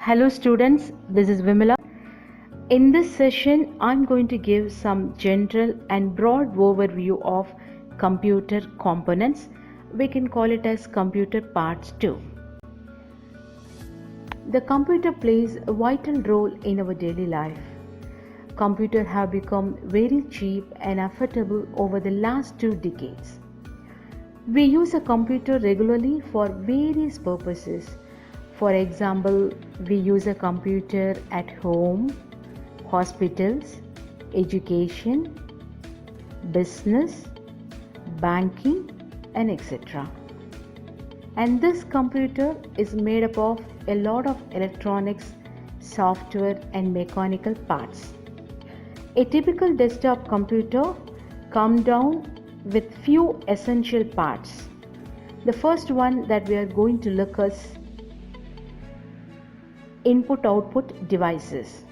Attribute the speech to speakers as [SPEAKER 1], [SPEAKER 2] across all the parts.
[SPEAKER 1] Hello students, this is VIMALA. In this session, I'm going to give some general and broad overview of computer components. We can call it as computer parts too. The computer plays a vital role in our daily life. Computers have become very cheap and affordable over the last 2 decades. We use a computer regularly for various purposes. For example, we use a computer at home, hospitals, education, business, banking, and etc. And this computer is made up of a lot of electronics, software, and mechanical parts. A typical desktop computer comes down with few essential parts. The first one that we are going to look at is input-output devices.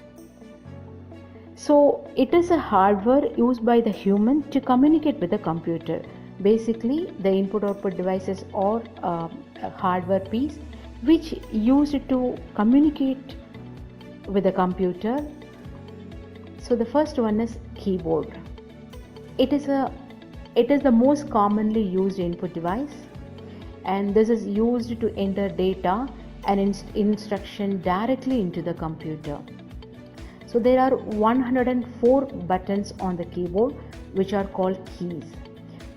[SPEAKER 1] So it is a hardware used by the human to communicate with the computer. Basically, the input-output devices are a hardware piece which used to communicate with the computer. So the first one is keyboard. It is the most commonly used input device, and this is used to enter data and instruction directly into the computer. So there are 104 buttons on the keyboard which are called keys.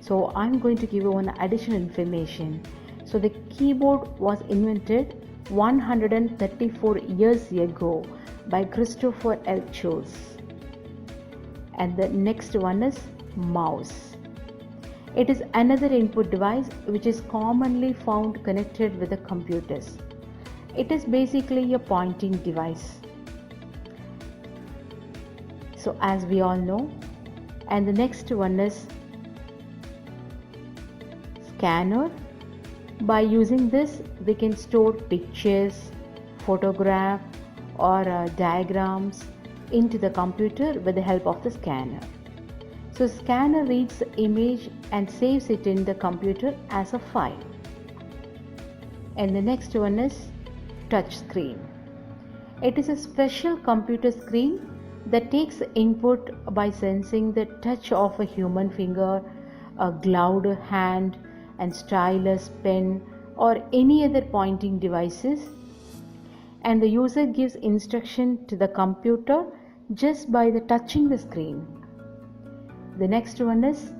[SPEAKER 1] So I'm going to give you one additional information. So the keyboard was invented 134 years ago by Christopher L. Schulz. And the next one is mouse. It is another input device which is commonly found connected with the computers. It is basically a pointing device. So as we all know, and the next one is scanner. By using this, we can store pictures, photograph, or diagrams into the computer with the help of the scanner. So scanner reads the image and saves it in the computer as a file. And the next one is touch screen. It is a special computer screen that takes input by sensing the touch of a human finger, a gloved hand, and stylus, pen, or any other pointing devices, and the user gives instruction to the computer just by the touching the screen. The next one is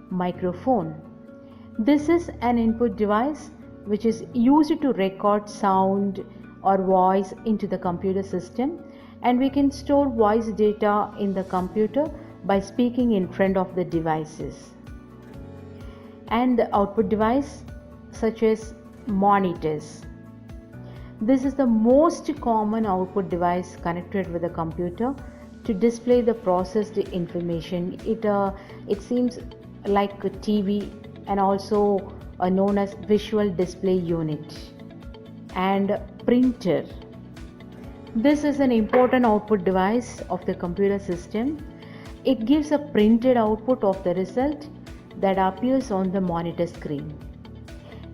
[SPEAKER 1] microphone. This is an input device which is used to record sound or voice into the computer system, and we can store voice data in the computer by speaking in front of the devices. And the output device such as monitors. This is the most common output device connected with the computer to display the processed information. It seems like a TV and also known as visual display unit. And printer. This is an important output device of the computer system. It gives a printed output of the result that appears on the monitor screen.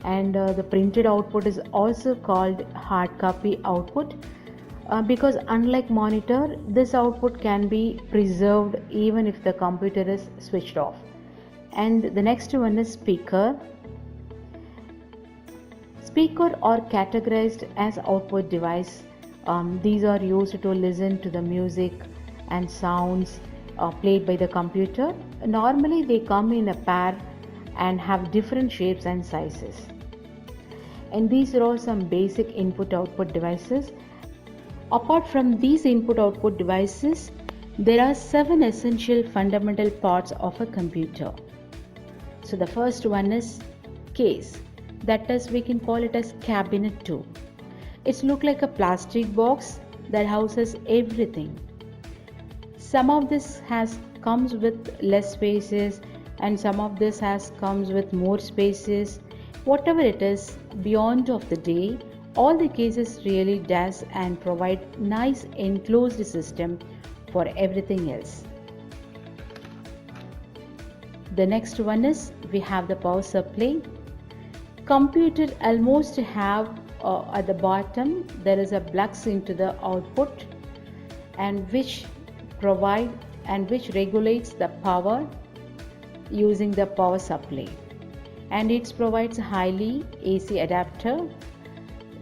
[SPEAKER 1] And the printed output is also called hard copy output because unlike monitor, this output can be preserved even if the computer is switched off. And the next one is speaker. Speaker are categorized as output device. These are used to listen to the music and sounds played by the computer. Normally they come in a pair and have different shapes and sizes. And these are all some basic input-output devices. Apart from these input-output devices, there are 7 essential fundamental parts of a computer. So the first one is case. That is, we can call it as cabinet too. It's look like a plastic box that houses everything. Some of this comes with less spaces, and some of this comes with more spaces. Whatever it is, beyond of the day, all the cases really does and provide nice enclosed system for everything else. The next one is we have the power supply. Computer almost have at the bottom there is a flux into the output, and which regulates the power using the power supply, and it provides highly AC adapter.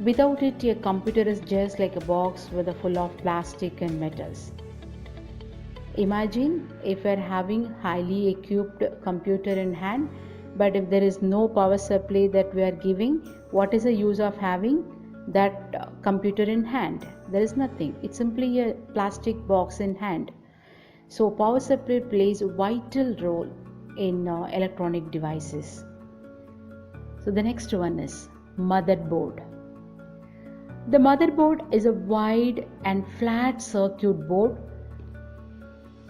[SPEAKER 1] Without it, a computer is just like a box with a full of plastic and metals. Imagine if we are having highly equipped computer in hand, but if there is no power supply that we are giving, what is the use of having that computer in hand? There is nothing. It's simply a plastic box in hand. So power supply plays a vital role in electronic devices. So the next one is motherboard. The motherboard is a wide and flat circuit board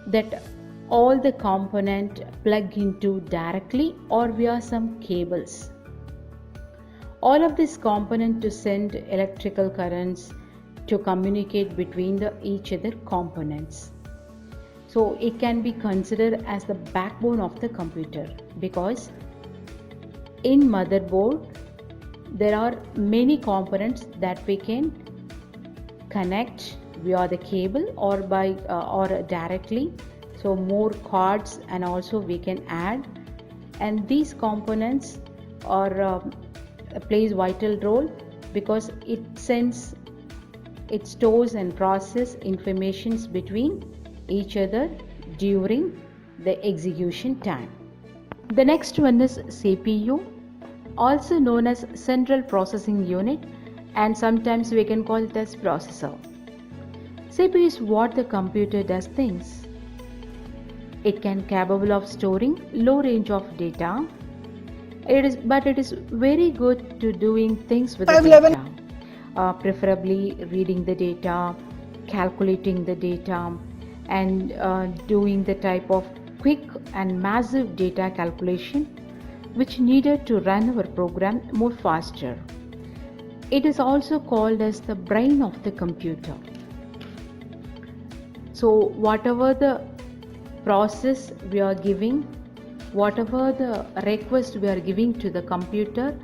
[SPEAKER 1] that all the components plug into directly or via some cables. All of these components to send electrical currents to communicate between each other components. So it can be considered as the backbone of the computer, because in motherboard there are many components that we can connect via the cable or directly. So more cards, and also we can add, and these components are plays vital role because it stores and processes informations between each other during the execution time. The next one is CPU, also known as Central Processing Unit, and sometimes we can call it as processor. CPU is what the computer does things. It can capable of storing low range of data. It is very good to doing things with the data, preferably reading the data, calculating the data, and doing the type of quick and massive data calculation which needed to run our program more faster. It is also called as the brain of the computer. So whatever the process we are giving, whatever the request we are giving to the computer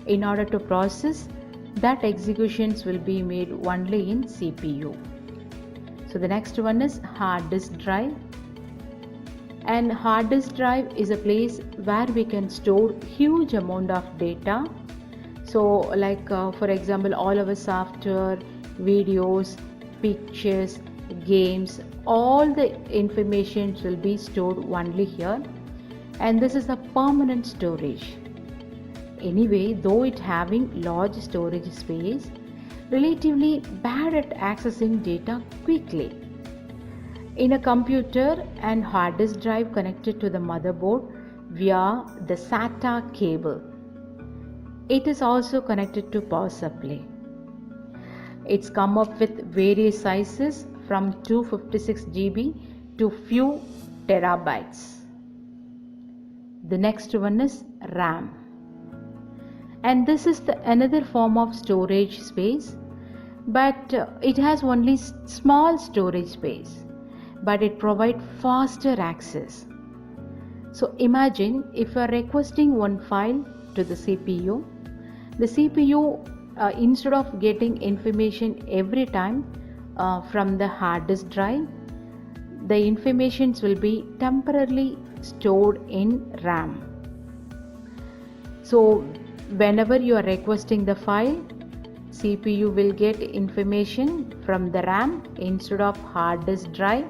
[SPEAKER 1] in order to process, that executions will be made only in CPU. So the next one is hard disk drive. And hard disk drive is a place where we can store huge amount of data. So like for example, all our software, videos, pictures, games, all the information will be stored only here, and this is a permanent storage. Anyway, though it having large storage space, relatively bad at accessing data quickly. In a computer and hard disk drive connected to the motherboard via the SATA cable. It is also connected to power supply. It's come up with various sizes from 256 GB to few terabytes. The next one is RAM. And this is another form of storage space, but it has only small storage space, but it provides faster access. So imagine if you are requesting one file to the CPU instead of getting information every time from the hard disk drive, the informations will be temporarily stored in RAM. So whenever you are requesting the file, CPU will get information from the RAM instead of hard disk drive.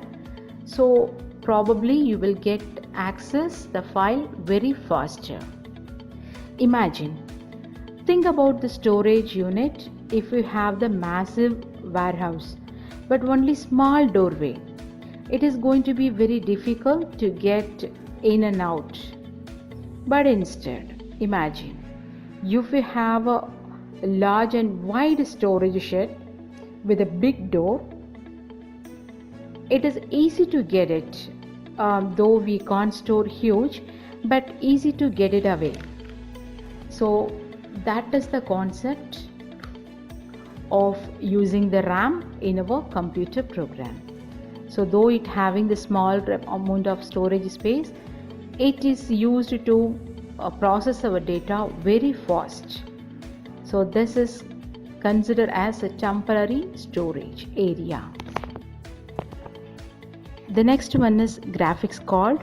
[SPEAKER 1] So probably you will get access the file very faster. Think about the storage unit. If you have the massive warehouse but only small doorway, it is going to be very difficult to get in and out. But instead, imagine if you have a large and wide storage shed with a big door, it is easy to get it, though we can't store huge, but easy to get it away. So that is the concept of using the RAM in our computer program. So though it having the small amount of storage space, it is used to process our data very fast. So this is considered as a temporary storage area. The next one is graphics card.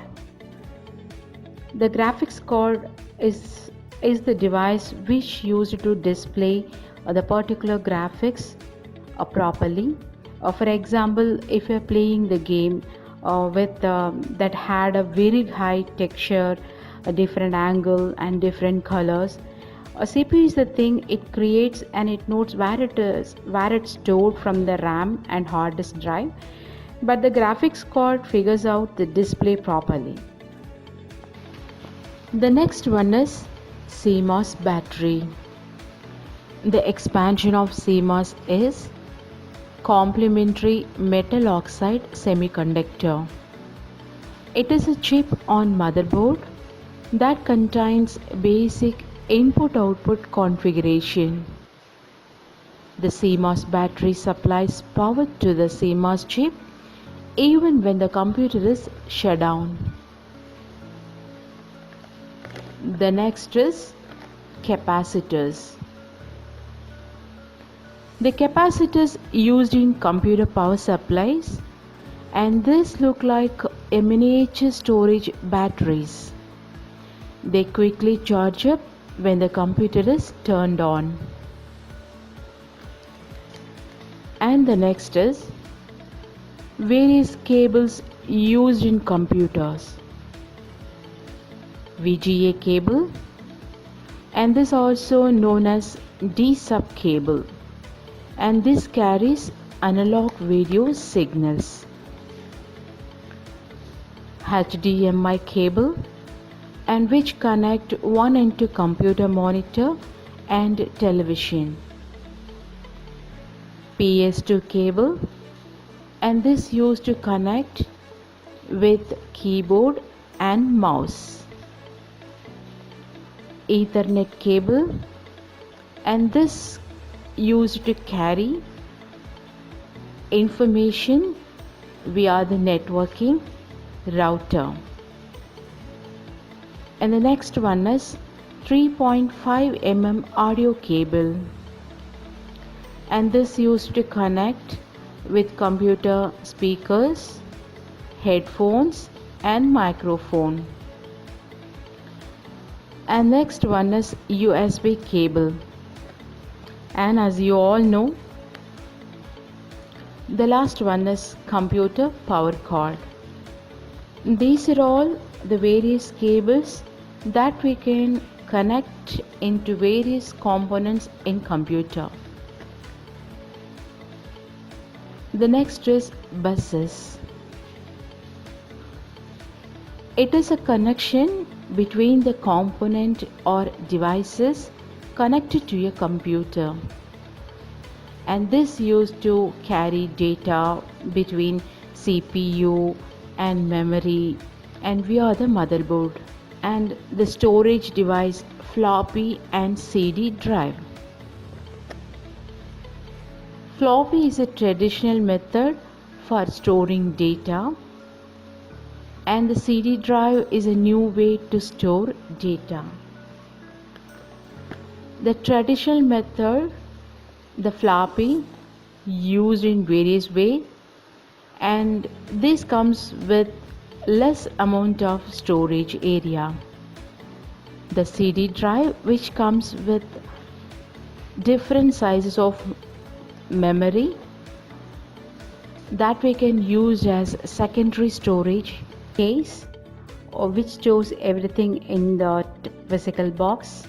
[SPEAKER 1] The graphics card is the device which used to display the particular graphics properly. For example, if you're playing the game with that had a very high texture, a different angle and different colors, a CPU is the thing it creates and it notes where it's stored from the RAM and hard disk drive, but the graphics card figures out the display properly. The next one is CMOS battery. The expansion of CMOS is complementary metal oxide semiconductor. It is a chip on motherboard that contains basic input-output configuration. The CMOS battery supplies power to the CMOS chip even when the computer is shut down. The next is capacitors. The capacitors used in computer power supplies, and these look like a miniature storage batteries. They quickly charge up when the computer is turned on. And the next is various cables used in computers. VGA cable, and this also known as D-sub cable, and this carries analog video signals. HDMI cable, and which connect one end to computer monitor and television. PS2 cable, and this used to connect with keyboard and mouse. Ethernet cable, and this used to carry information via the networking router. And the next one is 3.5 mm audio cable, and this used to connect with computer speakers, headphones and microphone. And next one is USB cable, and as you all know, the last one is computer power cord. These are all the various cables that we can connect into various components in computer. The next is buses. It is a connection between the component or devices connected to a computer, and this used to carry data between CPU and memory and via the motherboard and the storage device floppy and CD drive. Floppy is a traditional method for storing data, and the CD drive is a new way to store data. The traditional method, the floppy, used in various ways, and this comes with less amount of storage area. The CD drive, which comes with different sizes of memory that we can use as secondary storage case, or which stores everything in the physical box.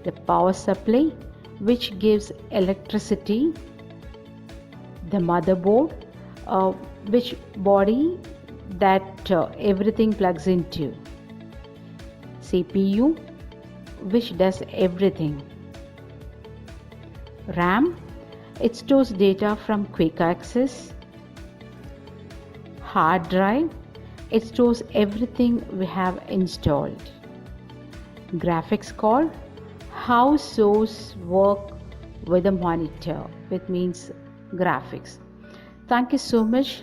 [SPEAKER 1] The power supply, which gives electricity. The motherboard, which body that everything plugs into. CPU, which does everything. RAM, it stores data from quick access. Hard drive, it stores everything we have installed. Graphics card, how source work with the monitor, which means graphics. Thank you so much.